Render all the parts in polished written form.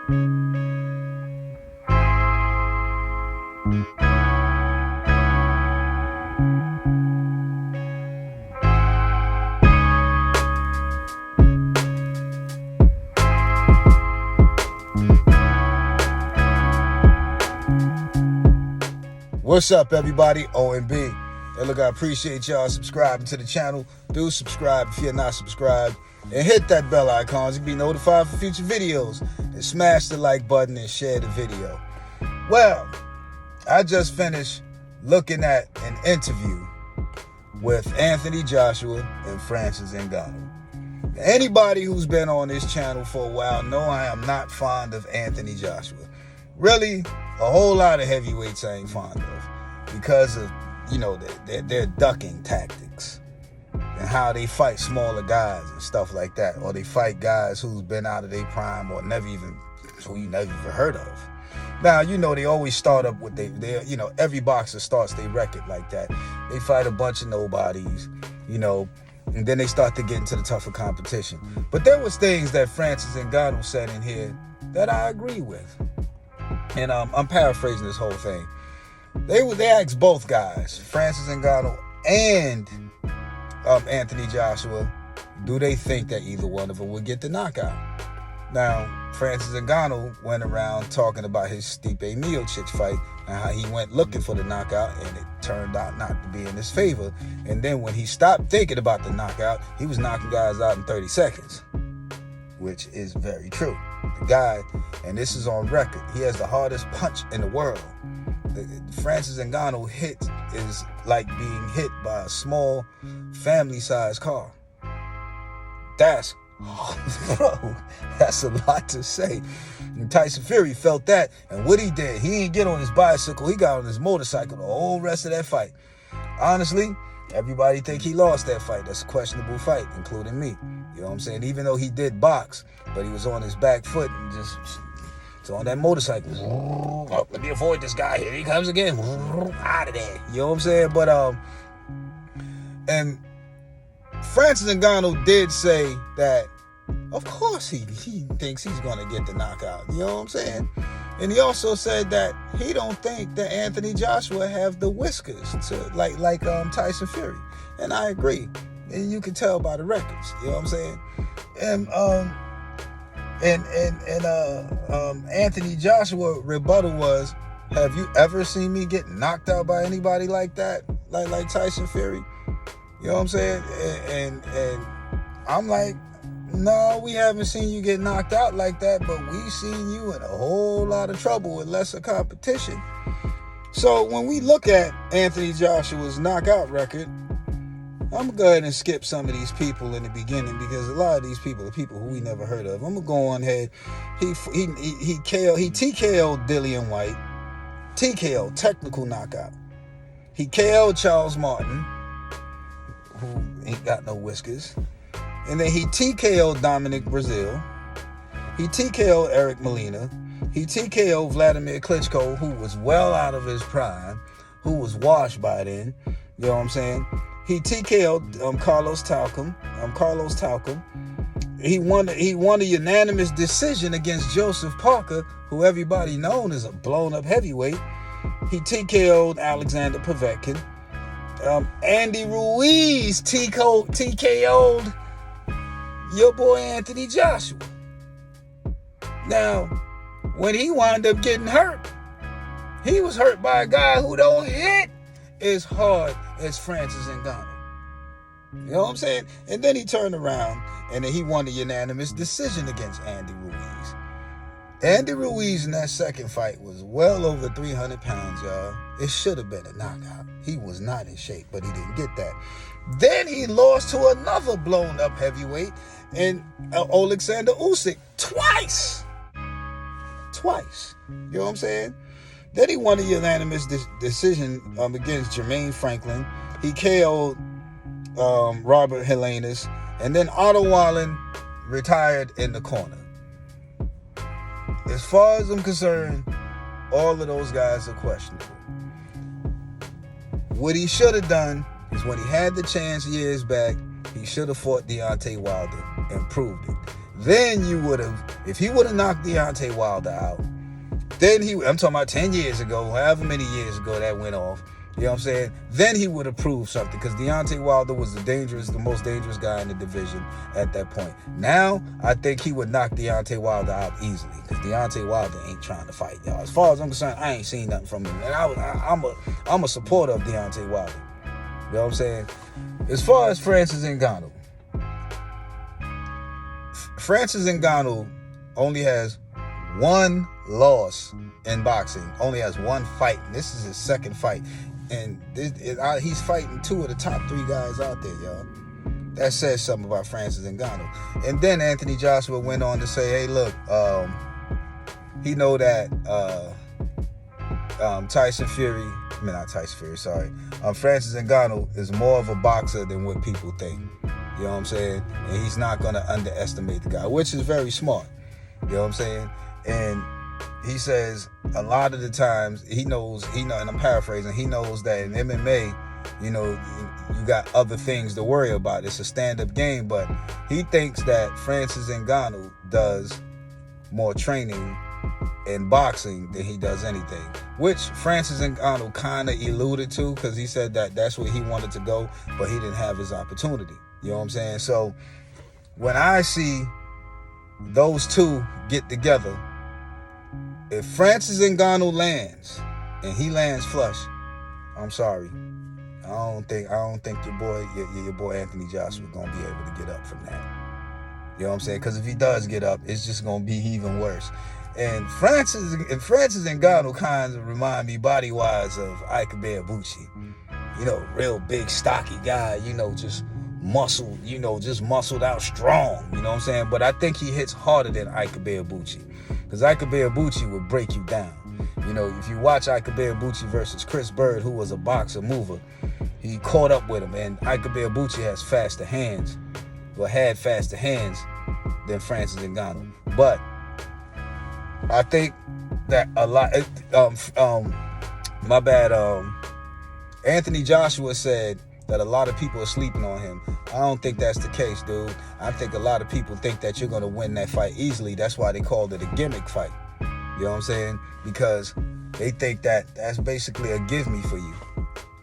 What's up, everybody? OMB. Hey, look, I appreciate y'all subscribing to the channel. Do subscribe if you're not subscribed. And hit that bell icon so you can be notified for future videos. And smash the like button and share the video. Well, I just finished looking at an interview with Anthony Joshua and Francis Ngannou. Anybody who's been on this channel for a while know I am not fond of Anthony Joshua. Really, a whole lot of heavyweights I ain't fond of because of, their ducking tactics and how they fight smaller guys and stuff like that, or they fight guys who's been out of their prime or who you never even heard of. Now, they always start up with every boxer starts their record like that. They fight a bunch of nobodies, and then they start to get into the tougher competition. But there was things that Francis Ngannou said in here that I agree with. And I'm paraphrasing this whole thing. They asked both guys, Francis Ngannou and Anthony Joshua, do they think that either one of them would get the knockout? Now, Francis Ngannou went around talking about his Stipe Miocic fight and how he went looking for the knockout and it turned out not to be in his favor. And then when he stopped thinking about the knockout, he was knocking guys out in 30 seconds, which is very true. The guy, and this is on record, he has the hardest punch in the world. Francis Ngannou hit is like being hit by a small family-sized car. That's a lot to say. And Tyson Fury felt that, and what he did, he didn't get on his bicycle, he got on his motorcycle the whole rest of that fight. Honestly, everybody think he lost that fight. That's a questionable fight, including me. You know what I'm saying? Even though he did box, but he was on his back foot and just on that motorcycle. Oh, let me avoid this guy. Here he comes again. Out of there. You know what I'm saying? But and Francis Ngannou did say that, of course he thinks he's gonna get the knockout. You know what I'm saying? And he also said that he don't think that Anthony Joshua have the whiskers to like Tyson Fury. And I agree. And you can tell by the records. You know what I'm saying? And Anthony Joshua rebuttal was, have you ever seen me get knocked out by anybody like that? Like Tyson Fury? You know what I'm saying? And I'm like, no, we haven't seen you get knocked out like that, but we've seen you in a whole lot of trouble with lesser competition. So when we look at Anthony Joshua's knockout record, I'm going to go ahead and skip some of these people in the beginning because a lot of these people are people who we never heard of. I'm going to go on ahead. He TKO'd Dillian White. TKO, technical knockout. He KO'd Charles Martin, who ain't got no whiskers. And then he TKO'd Dominic Brazil. He TKO'd Eric Molina. He TKO'd Vladimir Klitschko, who was well out of his prime, who was washed by then. You know what I'm saying? He TKO'd Carlos Talcum. He won a unanimous decision against Joseph Parker, who everybody known as a blown-up heavyweight. He TKO'd Alexander Povetkin. Andy Ruiz TKO'd your boy Anthony Joshua. Now, when he wound up getting hurt, he was hurt by a guy who don't hit as hard as Francis Ngannou. You know what I'm saying? And then he turned around and then he won a unanimous decision against Andy Ruiz. Andy Ruiz in that second fight was well over 300 pounds, y'all. It should have been a knockout. He was not in shape, but he didn't get that. Then he lost to another blown-up heavyweight, and Alexander Usyk, twice. You know what I'm saying? Then he won a unanimous decision against Jermaine Franklin. He KO'd Robert Helenius, and then Otto Wallin retired in the corner. As far as I'm concerned, all of those guys are questionable. What he should have done is when he had the chance years back, he should have fought Deontay Wilder and proved it. then you would have, if he would have knocked Deontay Wilder out, then I'm talking about 10 years ago, however many years ago that went off, you know what I'm saying? Then he would have proved something, because Deontay Wilder was the most dangerous guy in the division at that point. Now, I think he would knock Deontay Wilder out easily, because Deontay Wilder ain't trying to fight, y'all. As far as I'm concerned, I ain't seen nothing from him. And I'm a supporter of Deontay Wilder. You know what I'm saying? As far as Francis Ngannou only has one loss in boxing, only has one fight. This is his second fight. And he's fighting two of the top 3 guys out there, y'all. That says something about Francis Ngannou. And then Anthony Joshua went on to say, hey, look, he know that Francis Ngannou is more of a boxer than what people think. You know what I'm saying? And he's not going to underestimate the guy, which is very smart. You know what I'm saying? And he says a lot of the times he knows, and I'm paraphrasing, he knows that in MMA, you know, you got other things to worry about. It's a stand-up game, but he thinks that Francis Ngannou does more training in boxing than he does anything, which Francis Ngannou kind of alluded to, because he said that that's where he wanted to go, but he didn't have his opportunity. You know what I'm saying? So when I see those two get together, if Francis Ngannou lands and he lands flush, I'm sorry, I don't think your boy Anthony Joshua gonna be able to get up from that. You know what I'm saying? Because if he does get up, it's just gonna be even worse. And Francis Ngannou kind of remind me body-wise of Ike Ibuchi. You know, real big, stocky guy, you know, just muscled, you know, just muscled out strong, you know what I'm saying? But I think he hits harder than Ike Ibuchi, because Ike Ibuchi would break you down. You know, if you watch Ike Ibuchi versus Chris Bird, who was a boxer mover, he caught up with him, and Ike Ibuchi had faster hands than Francis Ngannou. But I think that a lot, Anthony Joshua said that a lot of people are sleeping on him. I don't think that's the case, dude. I think a lot of people think that you're going to win that fight easily. That's why they called it a gimmick fight. You know what I'm saying? Because they think that that's basically a give me for you.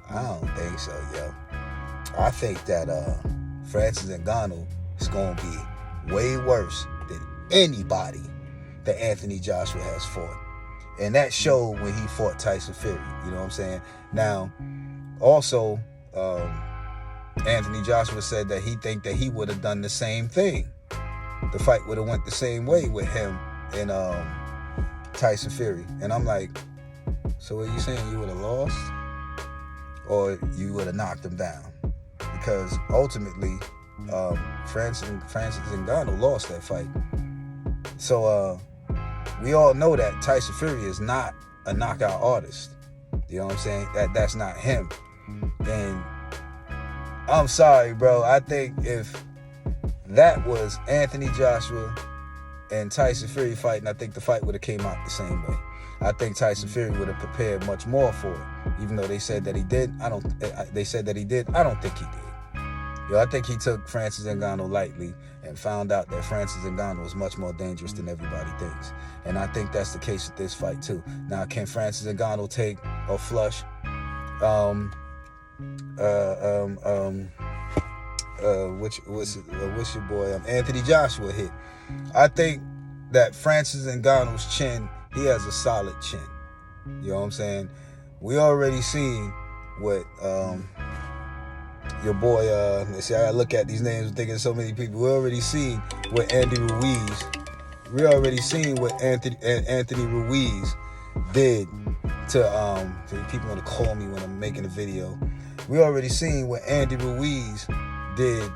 I don't think so, yo. I think that Francis Ngannou is going to be way worse than anybody that Anthony Joshua has fought. And that showed when he fought Tyson Fury. You know what I'm saying? Now, also, Anthony Joshua said that he think that he would have done the same thing. The fight would have went the same way with him and Tyson Fury. And I'm like, so are you saying you would have lost? Or you would have knocked him down? Because ultimately, Francis Ngannou lost that fight. So we all know that Tyson Fury is not a knockout artist. You know what I'm saying? That's not him. And I'm sorry, bro. I think if that was Anthony Joshua and Tyson Fury fighting, I think the fight would have came out the same way. I think Tyson Fury would have prepared much more for it. Even though they said that he did, I don't think he did. Yo, I think he took Francis Ngannou lightly and found out that Francis Ngannou is much more dangerous than everybody thinks. And I think that's the case with this fight too. Now, can Francis Ngannou take a flush? What's your boy Anthony Joshua hit? I think that Francis Ngannou's chin, he has a solid chin. You know what I'm saying? We already seen what your boy, let's see, I gotta look at these names thinking so many people. We already seen what Anthony Ruiz did to people want to call me when I'm making a video. We already seen what Andy Ruiz did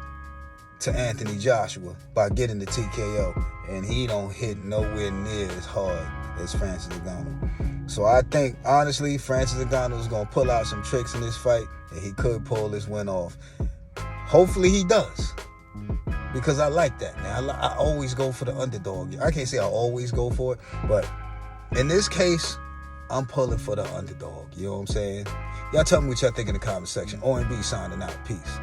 to Anthony Joshua by getting the TKO, and he don't hit nowhere near as hard as Francis Ngannou. So I think, honestly, Francis Ngannou is going to pull out some tricks in this fight, and he could pull this win off. Hopefully he does, because I like that, man. I always go for the underdog. I can't say I always go for it, but in this case, I'm pulling for the underdog. You know what I'm saying? Y'all tell me what y'all think in the comment section. OMB signing out. Peace.